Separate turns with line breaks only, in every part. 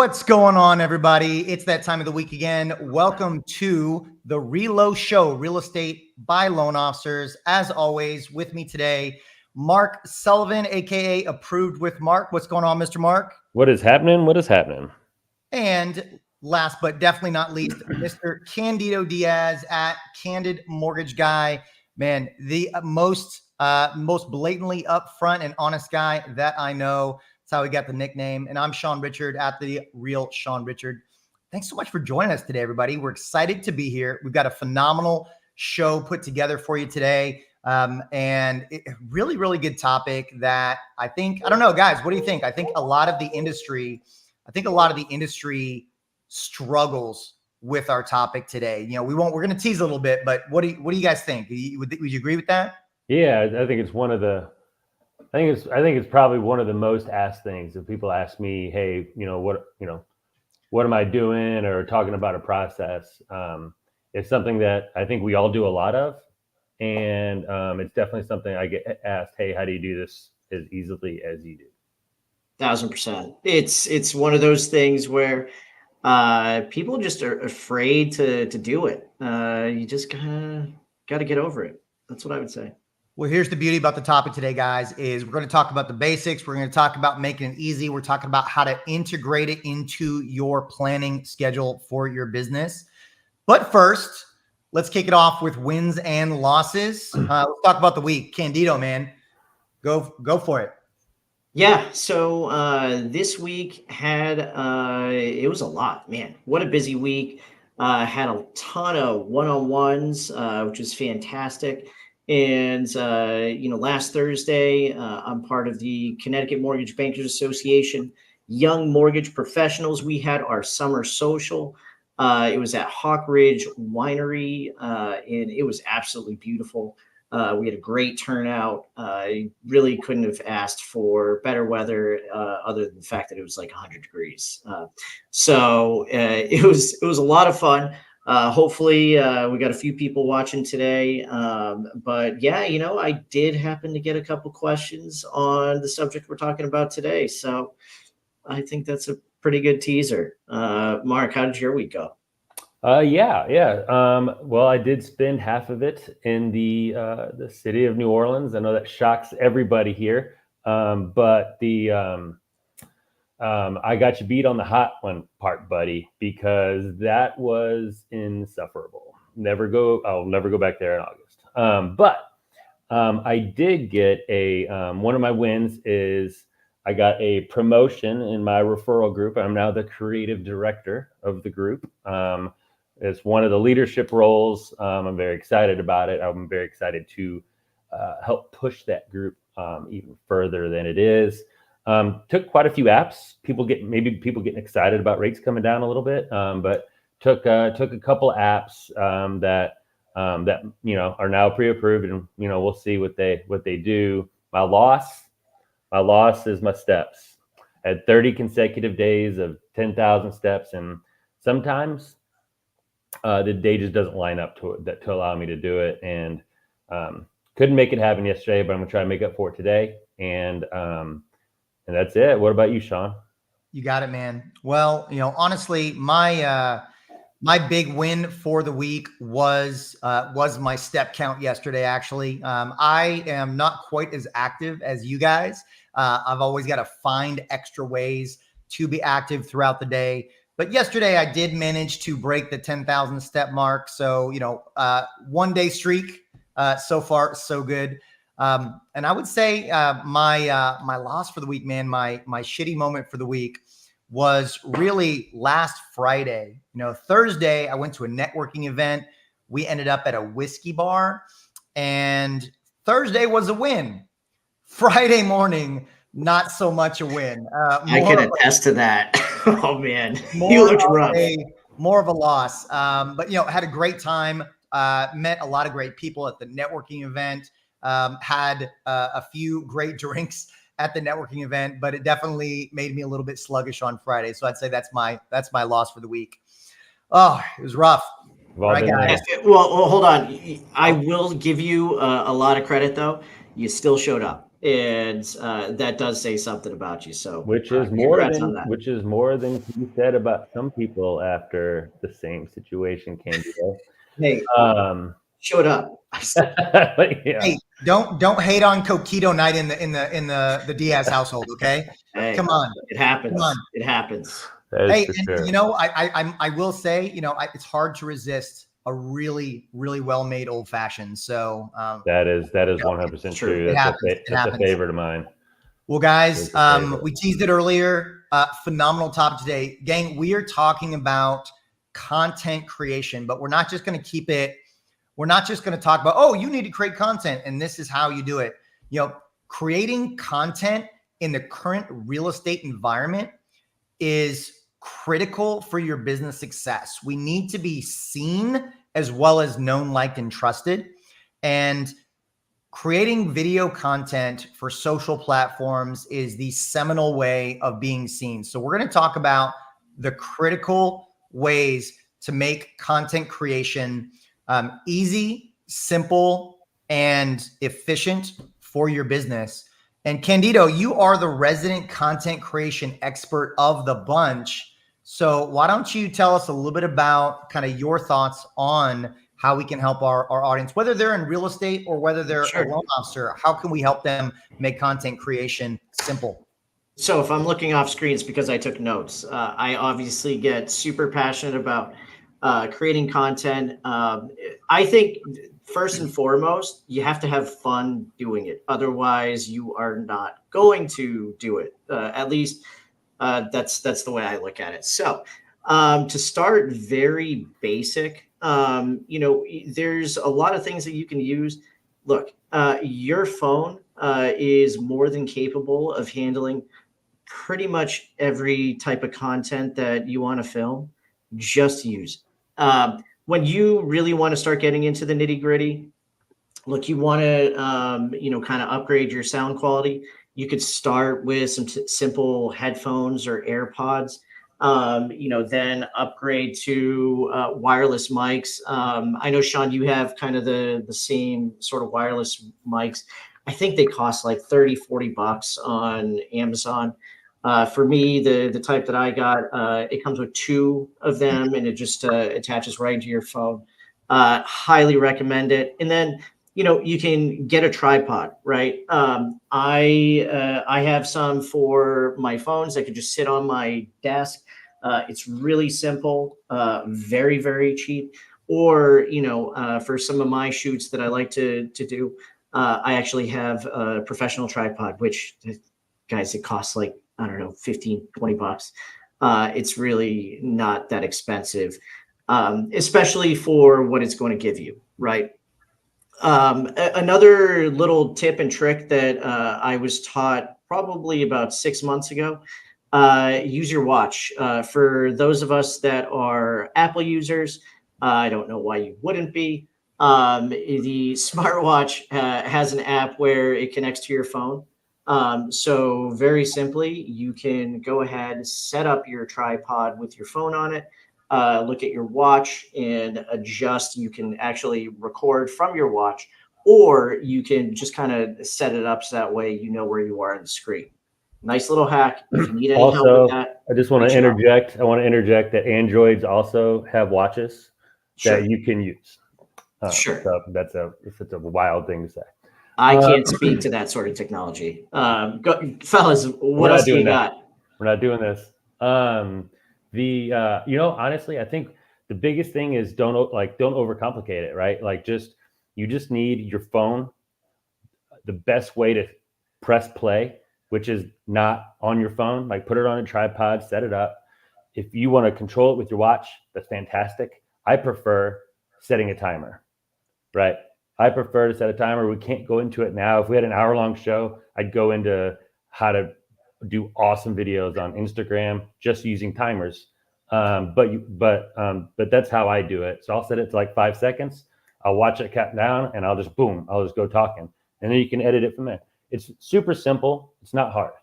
What's going on, everybody? It's that time of the week again. Welcome to the Relo Show, Real Estate by Loan Officers. As always, with me today, Mark Sullivan, aka Approved with Mark. What's going on, Mr. Mark?
What is happening? What is happening?
And last but definitely not least, Mr. Candido Diaz at Candid Mortgage Guy. Man, the most blatantly upfront and honest guy that I know. That's how he got the nickname. And I'm Sean Richard at the Real Sean Richard. Thanks so much for joining us today, everybody. We're excited to be here. We've got a phenomenal show put together for you today. And really, really good topic that I don't know, guys, what do you think? I think a lot of the industry struggles with our topic today. You know, we're going to tease a little bit, but what do you guys think? Would you agree with that?
Yeah, I think it's probably one of the most asked things. If people ask me, hey, what am I doing, or talking about a process, it's something that I think we all do a lot of. And it's definitely something I get asked, hey, how do you do this as easily as you do?
1,000%. It's one of those things where people just are afraid to do it. You just got to get over it. That's what I would say.
Well, here's the beauty about the topic today, guys, is we're going to talk about the basics. We're going to talk about making it easy. We're talking about how to integrate it into your planning schedule for your business. But first, let's kick it off with wins and losses. Let's talk about the week. Candido, man, go for it.
Yeah. So this week had it was a lot, man. What a busy week. Had a ton of one-on-ones, which was fantastic. And last Thursday, I'm part of the Connecticut Mortgage Bankers Association Young Mortgage Professionals. We had our summer social. It was at Hawk Ridge Winery, and it was absolutely beautiful. We had a great turnout. I really couldn't have asked for better weather, other than the fact that it was like 100 degrees. So it was a lot of fun. Hopefully we got a few people watching today. But yeah, I did happen to get a couple questions on the subject we're talking about today. So I think that's a pretty good teaser. Mark, how did your week go?
Yeah. Well, I did spend half of it in the city of New Orleans. I know that shocks everybody here. But I got you beat on the hot one part, buddy, because that was insufferable. I'll never go back there in August. But I did get one of my wins is I got a promotion in my referral group. I'm now the creative director of the group. It's one of the leadership roles. I'm very excited about it. I'm very excited to help push that group even further than it is. Took quite a few apps. People getting excited about rates coming down a little bit, but took a couple apps that are now pre-approved, and we'll see what they do. My loss is my steps. I had 30 consecutive days of 10,000 steps, and sometimes the day just doesn't line up to allow me to do it, and couldn't make it happen yesterday, but I'm gonna try to make up for it today, and that's it. What about you, Sean?
You got it, man. Well, honestly, my big win for the week was my step count yesterday. Actually, I am not quite as active as you guys. I've always got to find extra ways to be active throughout the day. But yesterday I did manage to break the 10,000 step mark. So, 1 day streak. So far, so good. And I would say my loss for the week, man, my shitty moment for the week was really last Friday. Thursday, I went to a networking event. We ended up at a whiskey bar, and Thursday was a win. Friday morning, not so much a win.
I can attest to that. Oh man, you looked rough.
More of a loss. But had a great time. Met a lot of great people at the networking event. Had a few great drinks at the networking event, but it definitely made me a little bit sluggish on Friday. So I'd say that's my loss for the week. Oh, it was rough.
All right, guys. Well, hold on. I will give you a lot of credit, though. You still showed up. and that does say something about you. So,
which is
congrats on that.
more than you said about some people after the same situation came to us.
Hey, showed up.
But yeah.
Hey, don't hate on Coquito night in the Diaz household, okay?
Hey,
Come on.
it happens.
Come on.
It happens.
That is
Hey,
for
and
sure.
you know, I will say, you know, it's hard to resist a really, really well made old fashioned. So
That is 100%
True.
true.
It
That's
happens. It
that's a
happens.
favorite of mine.
well, guys,
It's a favorite.
we teased it earlier. Phenomenal topic today, gang. We are talking about content creation, but we're not just going to keep it. We're not just going to talk about, oh, you need to create content and this is how you do it. You know, creating content in the current real estate environment is critical for your business success. We need to be seen as well as known, liked, and trusted. And creating video content for social platforms is the seminal way of being seen. So we're going to talk about the critical ways to make content creation easy, simple, and efficient for your business. And Candido, you are the resident content creation expert of the bunch. So why don't you tell us a little bit about kind of your thoughts on how we can help our audience, whether they're in real estate or whether they're
Sure.
a loan officer. How can we help them make content creation simple?
So if I'm looking off screen, it's because I took notes. I obviously get super passionate about creating content. I think first and foremost, you have to have fun doing it. Otherwise, you are not going to do it. At least that's the way I look at it. So to start very basic, you know, there's a lot of things that you can use. Look, your phone is more than capable of handling pretty much every type of content that you want to film. Just use it. When you really want to start getting into the nitty gritty, look, you want to, you know, kind of upgrade your sound quality. You could start with some simple headphones or AirPods. You know, then upgrade to wireless mics. I know, Sean, you have kind of the same sort of wireless mics. I think they cost like 30, 40 bucks on Amazon. For me, the type that I got, it comes with two of them and it just attaches right into your phone. Highly recommend it. And then, you know, you can get a tripod, right? I have some for my phones that could just sit on my desk. It's really simple, very, very cheap. Or, you know, for some of my shoots that I like to do, I actually have a professional tripod, which, guys, it costs like, I don't know, 15, 20 bucks. It's really not that expensive, especially for what it's going to give you, right? Another little tip and trick that I was taught probably about 6 months ago, use your watch. For those of us that are Apple users, I don't know why you wouldn't be. The smartwatch has an app where it connects to your phone. So very simply, you can go ahead, set up your tripod with your phone on it, look at your watch and adjust. You can actually record from your watch, or you can just kind of set it up so that way you know where you are on the screen. Nice little hack. If you need any help
Also,
with that,
I just want to interject. I want to interject that Androids also have watches
sure.
that you can use.
Sure.
So that's a wild thing to say.
I can't speak to that sort of technology. Fellas, what else do you got?
We're not doing this. You know, honestly, I think the biggest thing is don't overcomplicate it, right? Like you just need your phone. The best way to press play, which is not on your phone, like put it on a tripod, set it up. If you want to control it with your watch, that's fantastic. I prefer setting a timer, right? I prefer to set a timer. We can't go into it now. If we had an hour-long show, I'd go into how to do awesome videos on Instagram just using timers. But that's how I do it. So I'll set it to like 5 seconds. I'll watch it count down, and I'll just go talking, and then you can edit it from there. It's super simple. It's not hard,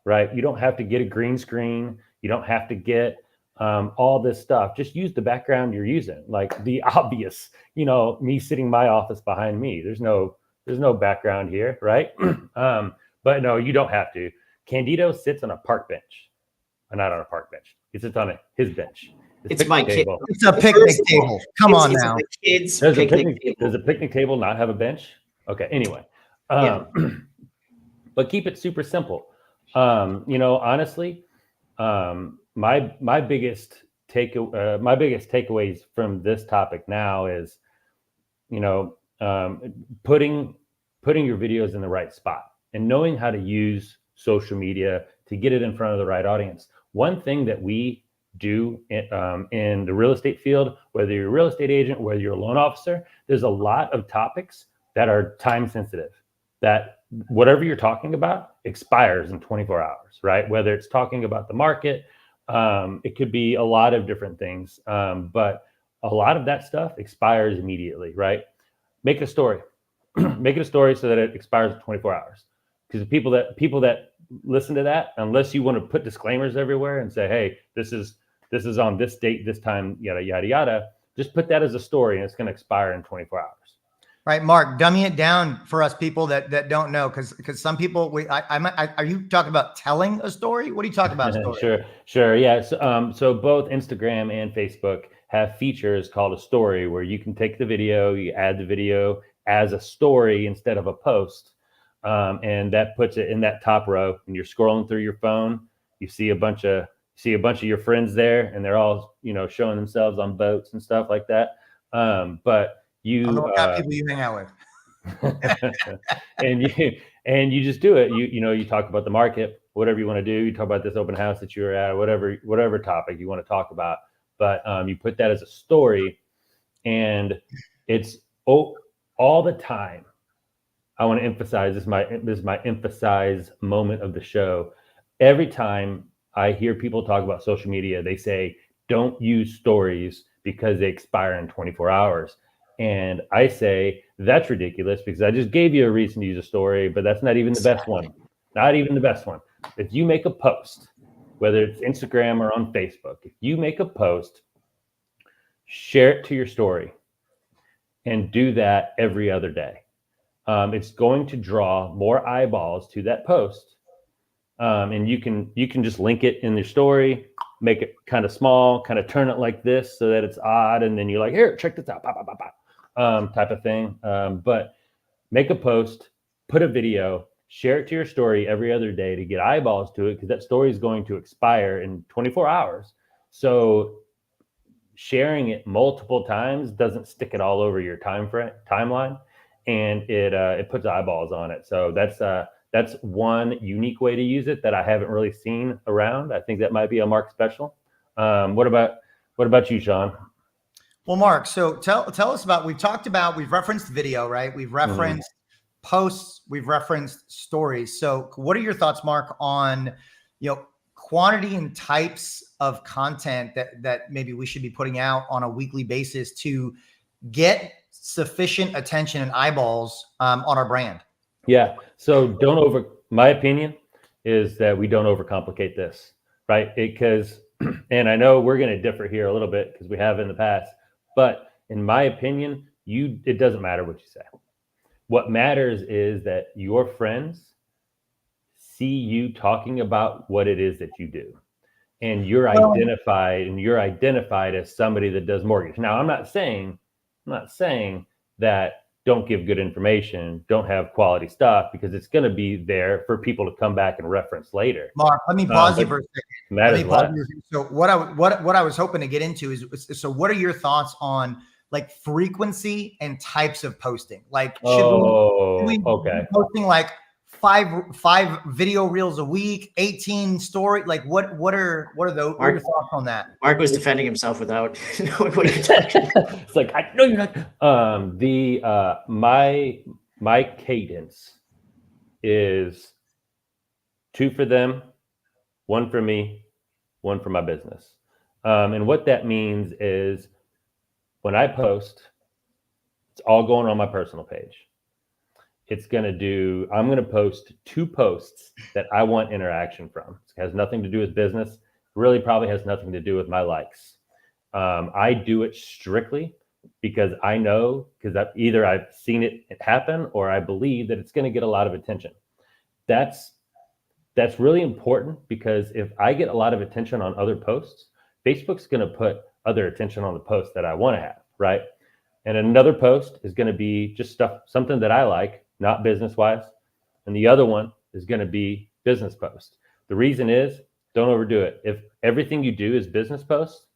right? You don't have to get a green screen. You don't have to get all this stuff. Just use the background you're using, like the obvious, you know, me sitting in my office behind me. There's no background here, right? But no, you don't have to. Candido sits on a park bench. Not on a park bench. He sits on his bench.
It's my kid.
table.
It's a picnic table. Come on now.
The kids'
Does
picnic table.
Does a picnic table not have a bench? Okay. Anyway, but keep it super simple. Honestly, my biggest takeaways from this topic now is, putting your videos in the right spot and knowing how to use social media to get it in front of the right audience. One thing that we do in the real estate field, whether you're a real estate agent, whether you're a loan officer, there's a lot of topics that are time sensitive, that whatever you're talking about expires in 24 hours, right? Whether it's talking about the market, it could be a lot of different things, but a lot of that stuff expires immediately, right? Make a story. Make it a story so that it expires in 24 hours. Because people that listen to that, unless you want to put disclaimers everywhere and say, hey, this is on this date, this time, yada, yada, yada, just put that as a story and it's going to expire in 24 hours.
Right, Mark, dummy it down for us people that don't know, because some people, are you talking about telling a story? What are you talking about?
Sure. Yeah. So both Instagram and Facebook have features called a story, where you can take the video, you add the video as a story instead of a post. And that puts it in that top row. And you're scrolling through your phone, you see a bunch of your friends there, and they're all, showing themselves on boats and stuff like that. But you, I don't know what kind of people you hang out with. and you just do it. You talk about the market, whatever you want to do. You talk about this open house that you were at, whatever topic you want to talk about. But you put that as a story, and it's all the time. I want to emphasize this is my emphasize moment of the show. Every time I hear people talk about social media, they say, don't use stories because they expire in 24 hours. And I say, that's ridiculous, because I just gave you a reason to use a story, but that's not even the best one. Not even the best one. If you make a post, whether it's Instagram or on Facebook, if you make a post, share it to your story and do that every other day. It's going to draw more eyeballs to that post. And you can just link it in your story, make it kind of small, kind of turn it like this so that it's odd. And then you're like, here, check this out, type of thing. But make a post, put a video, share it to your story every other day to get eyeballs to it, because that story is going to expire in 24 hours. So sharing it multiple times doesn't stick it all over your timeline, and it puts eyeballs on it. So that's one unique way to use it that I haven't really seen around. I think that might be a Mark special. What about you, Sean?
Well, Mark, so tell us about, we've referenced video, right? We've referenced posts, we've referenced stories. So what are your thoughts, Mark, on, quantity and types of content that maybe we should be putting out on a weekly basis to get sufficient attention and eyeballs on our brand?
Yeah. So my opinion is that we don't overcomplicate this, right? Because, and I know we're going to differ here a little bit because we have in the past, but in my opinion, it doesn't matter what you say. What matters is that your friends see you talking about what it is that you do. And you're identified as somebody that does mortgage. Now, I'm not saying that don't give good information, don't have quality stuff, because it's going to be there for people to come back and reference later.
Mark, let me pause you for a second. So what I was hoping to get into is, so what are your thoughts on like frequency and types of posting? Like, should we be posting like five video reels a week, 18 story? Like what are those? What are your thoughts on that?
Mark was defending himself without knowing what he was talking about.
It's like, I know you're not. My cadence is 2 for them, 1 for me, 1 for my business. And what that means is when I post, it's all going on my personal page. I'm going to post 2 posts that I want interaction from. It has nothing to do with business. Really probably has nothing to do with my likes. I do it strictly because I know, because either I've seen it happen or I believe that it's going to get a lot of attention. that's really important, because if I get a lot of attention on other posts, Facebook's going to put other attention on the post that I want to have, right? And another post is going to be just something that I like, not business wise. And the other one is going to be business post. The reason is, don't overdo it. If everything you do is business posts,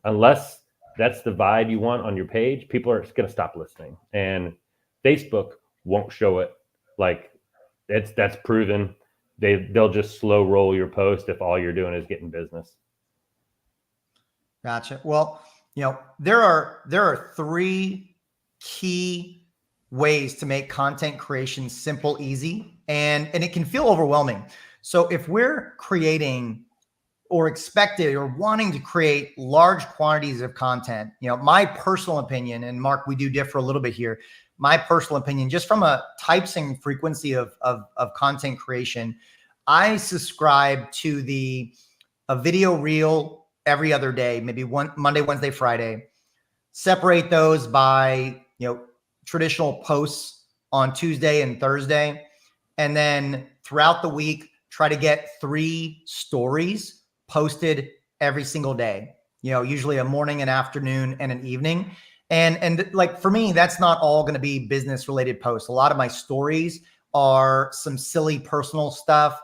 unless that's the vibe you want on your page, people are going to stop listening, and Facebook won't show it. Like that's proven. They'll just slow roll your post if all you're doing is getting business.
Gotcha. Well, there are three key ways to make content creation simple, easy, and it can feel overwhelming. So if we're creating or expected or wanting to create large quantities of content, my personal opinion, and Mark, we do differ a little bit here. My personal opinion, just from a types and frequency of content creation, I subscribe to a video reel every other day, maybe one Monday, Wednesday, Friday. Separate those by traditional posts on Tuesday and Thursday, and then throughout the week, try to get 3 stories posted every single day. Usually a morning, an afternoon, and an evening. And like for me, that's not all going to be business related posts. A lot of my stories are some silly personal stuff,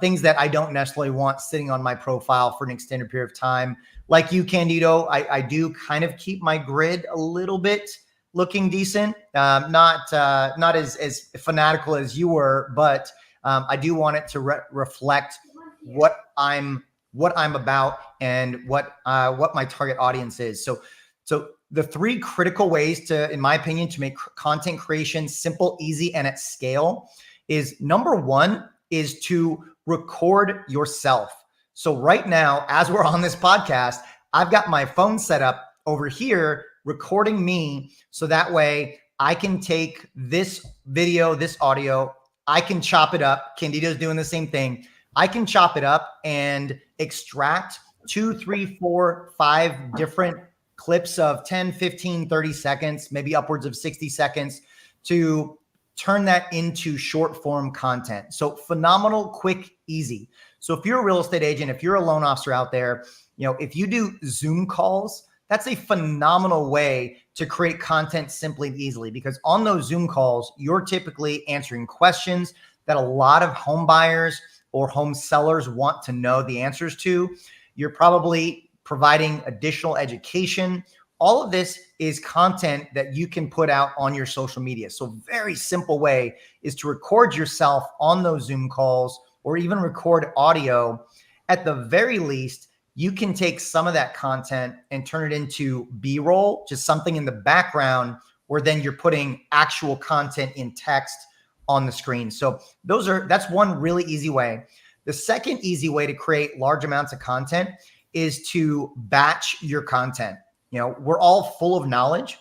things that I don't necessarily want sitting on my profile for an extended period of time. Like you, Candido, I do kind of keep my grid a little bit looking decent, not as fanatical as you were, but I do want it to reflect what I'm about and what my target audience is. So the 3 critical ways in my opinion, to make content creation simple, easy, and at scale is, number 1 is to record yourself. So right now, as we're on this podcast, I've got my phone set up over here recording me. So that way I can take this video, this audio, I can chop it up. Candido's doing the same thing. I can chop it up and extract 2, 3, 4, 5 different clips of 10, 15, 30 seconds, maybe upwards of 60 seconds to turn that into short form content. So phenomenal, quick, easy. So if you're a real estate agent, if you're a loan officer out there, if you do Zoom calls, that's a phenomenal way to create content simply and easily, because on those Zoom calls, you're typically answering questions that a lot of home buyers or home sellers want to know the answers to. You're probably providing additional education. All of this is content that you can put out on your social media. So very simple way is to record yourself on those Zoom calls, or even record audio. At the very least, you can take some of that content and turn it into B-roll, just something in the background, where then you're putting actual content in text on the screen. So that's one really easy way. The second easy way to create large amounts of content is to batch your content. We're all full of knowledge,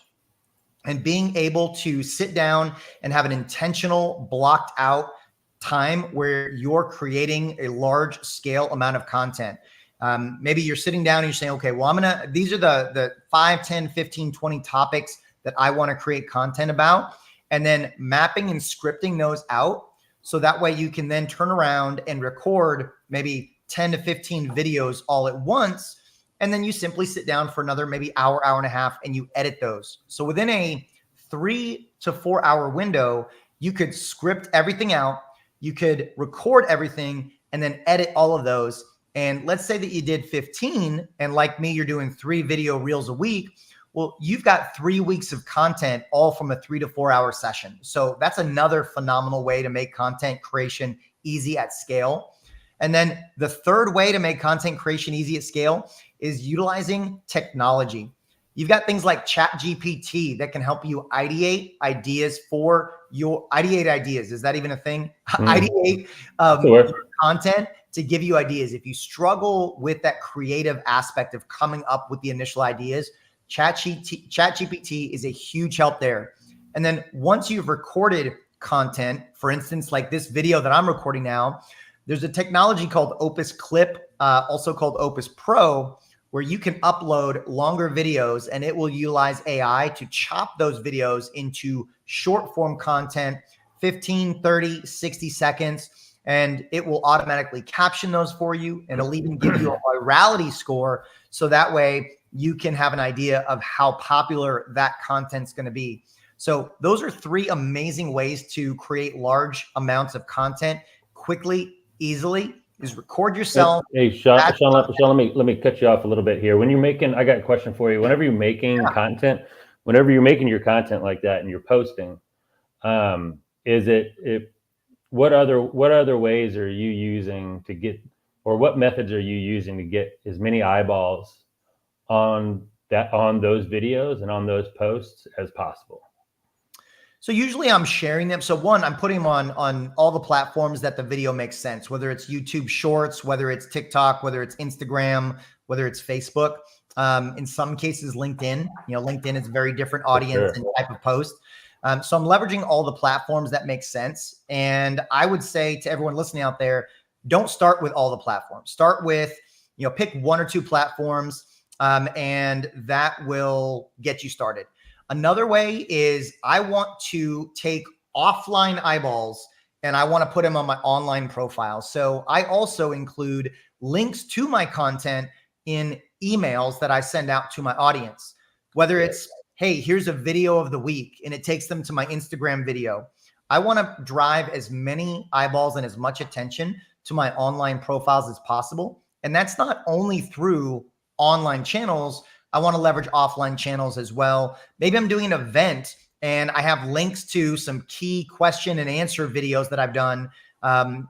and being able to sit down and have an intentional blocked out time where you're creating a large scale amount of content. Maybe you're sitting down and you're saying, okay, well, these are the 5, 10, 15, 20 topics that I want to create content about, and then mapping and scripting those out. So that way you can then turn around and record maybe 10 to 15 videos all at once. And then you simply sit down for another maybe hour and a half, and you edit those. So within a 3 to 4 hour window, you could script everything out, you could record everything, and then edit all of those. And let's say that you did 15, and like me, you're doing 3 video reels a week. Well, you've got 3 weeks of content, all from a 3 to 4 hour session. So that's another phenomenal way to make content creation easy at scale. And then the third way to make content creation easy at scale is utilizing technology. You've got things like ChatGPT that can help you ideate ideas for your ideas. Is that even a thing? Ideate content to give you ideas. If you struggle with that creative aspect of coming up with the initial ideas, ChatGPT is a huge help there. And then once you've recorded content, for instance, like this video that I'm recording now, there's a technology called Opus Clip, also called Opus Pro, where you can upload longer videos, and it will utilize AI to chop those videos into short form content, 15, 30, 60 seconds. and it will automatically caption those for you. And it'll even give you a virality score. So that way you can have an idea of how popular that content's going to be. So those are 3 amazing ways to create large amounts of content quickly, easily. Is record yourself.
Hey, Sean, let me cut you off a little bit here. When you're making, I got a question for you. Whenever you're making content, whenever you're making your content like that and you're posting, what other ways are you using to get, or what methods are you using to get as many eyeballs on those videos and on those posts as possible?
So usually I'm sharing them. So one, I'm putting them on all the platforms that the video makes sense, whether it's YouTube Shorts, whether it's TikTok, whether it's Instagram, whether it's Facebook. In some cases, LinkedIn. LinkedIn is a very different audience and type of post. So I'm leveraging all the platforms that make sense. And I would say to everyone listening out there, don't start with all the platforms. Start with, pick 1 or 2 platforms, and that will get you started. Another way is I want to take offline eyeballs and I want to put them on my online profile. So I also include links to my content in emails that I send out to my audience, whether it's, hey, here's a video of the week, and it takes them to my Instagram video. I want to drive as many eyeballs and as much attention to my online profiles as possible. And that's not only through online channels. I want to leverage offline channels as well. Maybe I'm doing an event and I have links to some key question and answer videos that I've done,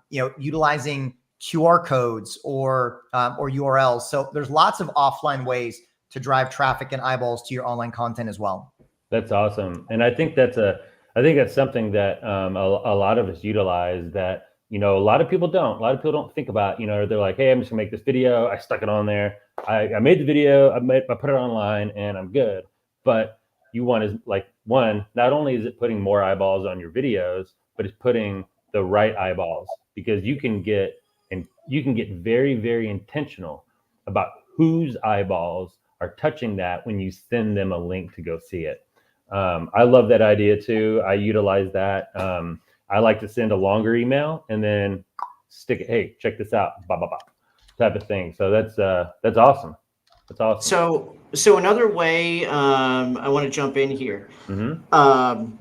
utilizing QR codes or URLs. So there's lots of offline ways to drive traffic and eyeballs to your online content as well.
That's awesome. And I think that's something that a lot of us utilize that, a lot of people don't. A lot of people don't think about, they're like, hey, I'm just gonna make this video. I stuck it on there. I made the video, I put it online and I'm good. But you want is like, one, not only is it putting more eyeballs on your videos, but it's putting the right eyeballs, because you can get very, very intentional about whose eyeballs are touching that when you send them a link to go see it. I love that idea too. I utilize that. I like to send a longer email and then stick it. Hey, check this out. Blah, blah, blah, type of thing. So that's awesome. That's awesome.
So another way, I want to jump in here.
Mm-hmm.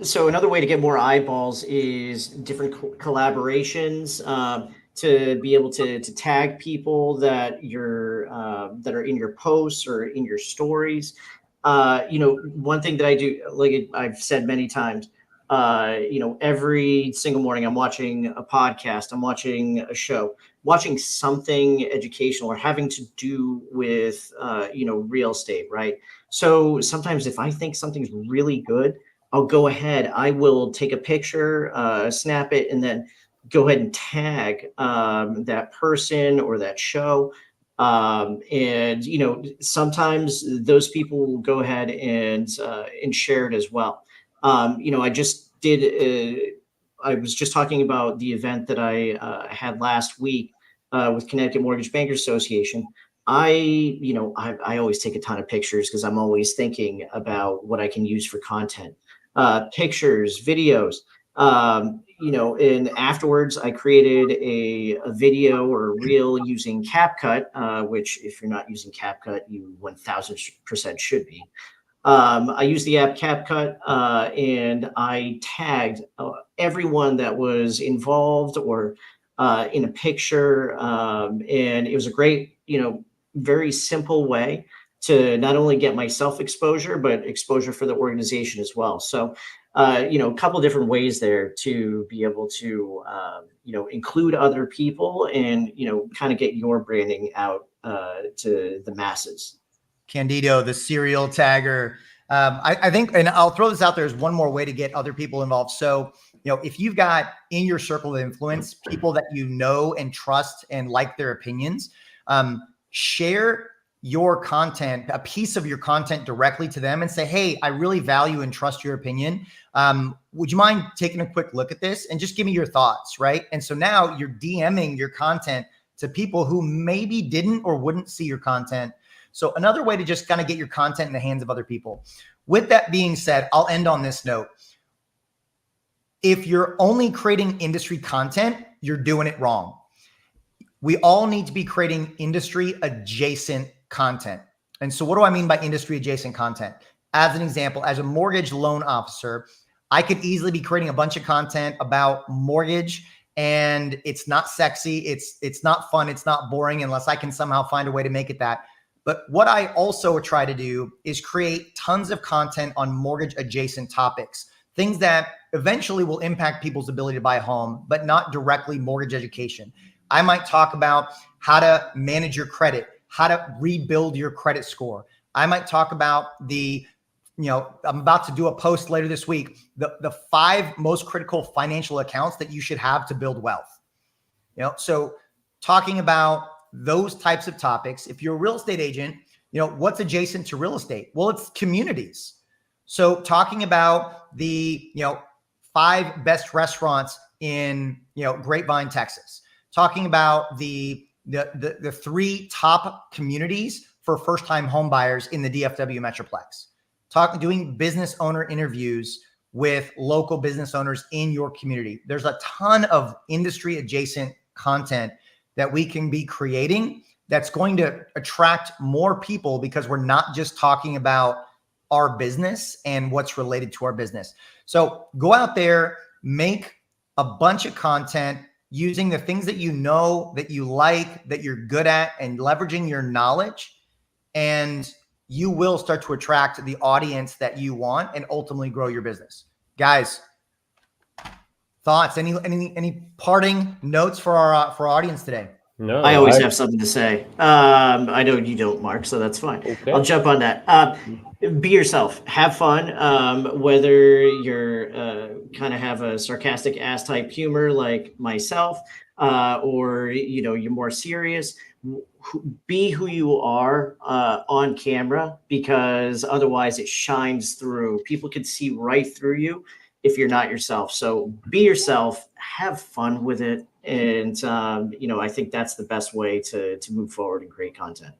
So another way to get more eyeballs is different collaborations, to be able to tag people that that are in your posts or in your stories. One thing that I do, like I've said many times, every single morning I'm watching a podcast, I'm watching a show, watching something educational or having to do with, real estate, right? So sometimes if I think something's really good, I'll go ahead, I will take a picture, snap it, and then go ahead and tag that person or that show. And sometimes those people will go ahead and share it as well. I just did. I was just talking about the event that I had last week with Connecticut Mortgage Bankers Association. I always take a ton of pictures because I'm always thinking about what I can use for content, pictures, videos. And afterwards I created a video or a reel using CapCut, which if you're not using CapCut, you 1000% should be. I used the app CapCut, and I tagged everyone that was involved or in a picture. And it was a great, very simple way to not only get myself exposure, but exposure for the organization as well. So, a couple of different ways there to be able to, include other people and, kind of get your branding out to the masses.
Candido, the serial tagger. I think, and I'll throw this out there as one more way to get other people involved. So, if you've got in your circle of influence people that you know and trust and like their opinions, share your content, a piece of your content directly to them and say, hey, I really value and trust your opinion. Would you mind taking a quick look at this and just give me your thoughts, right? And so now you're DMing your content to people who maybe didn't or wouldn't see your content. So another way to just kind of get your content in the hands of other people. With that being said, I'll end on this note. If you're only creating industry content, you're doing it wrong. We all need to be creating industry adjacent content. And so what do I mean by industry adjacent content? As an example, as a mortgage loan officer, I could easily be creating a bunch of content about mortgage, and it's not sexy. It's not fun. It's not boring unless I can somehow find a way to make it that. But what I also try to do is create tons of content on mortgage adjacent topics, things that eventually will impact people's ability to buy a home, but not directly mortgage education. I might talk about how to manage your credit, how to rebuild your credit score. I might talk about I'm about to do a post later this week, the 5 most critical financial accounts that you should have to build wealth. So talking about those types of topics. If you're a real estate agent, what's adjacent to real estate? Well, it's communities. So talking about the, 5 best restaurants in, Grapevine, Texas, talking about the 3 top communities for first-time home buyers in the DFW Metroplex, doing business owner interviews with local business owners in your community. There's a ton of industry adjacent content that we can be creating that's going to attract more people, because we're not just talking about our business and what's related to our business. So go out there, make a bunch of content using the things that that you like, that you're good at, and leveraging your knowledge, and you will start to attract the audience that you want and ultimately grow your business. Guys, thoughts? Any parting notes for our audience today?
No,
I always have something to say. I know you don't, Mark, so that's fine.
Okay.
I'll jump on that. Be yourself. Have fun. Whether you're kind of have a sarcastic ass type humor like myself, or you're more serious. Be who you are on camera, because otherwise it shines through. People can see right through you if you're not yourself. So be yourself, have fun with it. And, I think that's the best way to move forward and create content.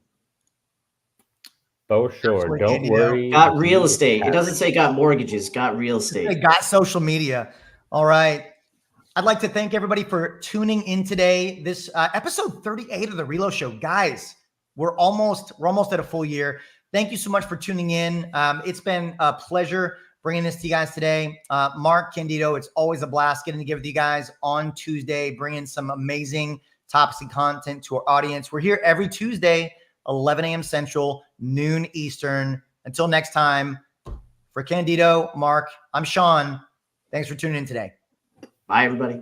For sure.
Absolutely.
Don't worry.
Got real estate. It doesn't say got mortgages, got real estate.
They got social media. All right. I'd like to thank everybody for tuning in today. This episode 38 of the Relo Show. Guys, we're almost at a full year. Thank you so much for tuning in. It's been a pleasure bringing this to you guys today. Mark Candido, it's always a blast getting to give with you guys on Tuesday, bringing some amazing topics and content to our audience. We're here every Tuesday, 11 a.m. Central, noon Eastern. Until next time, for Candido, Mark, I'm Sean. Thanks for tuning in today.
Bye, everybody.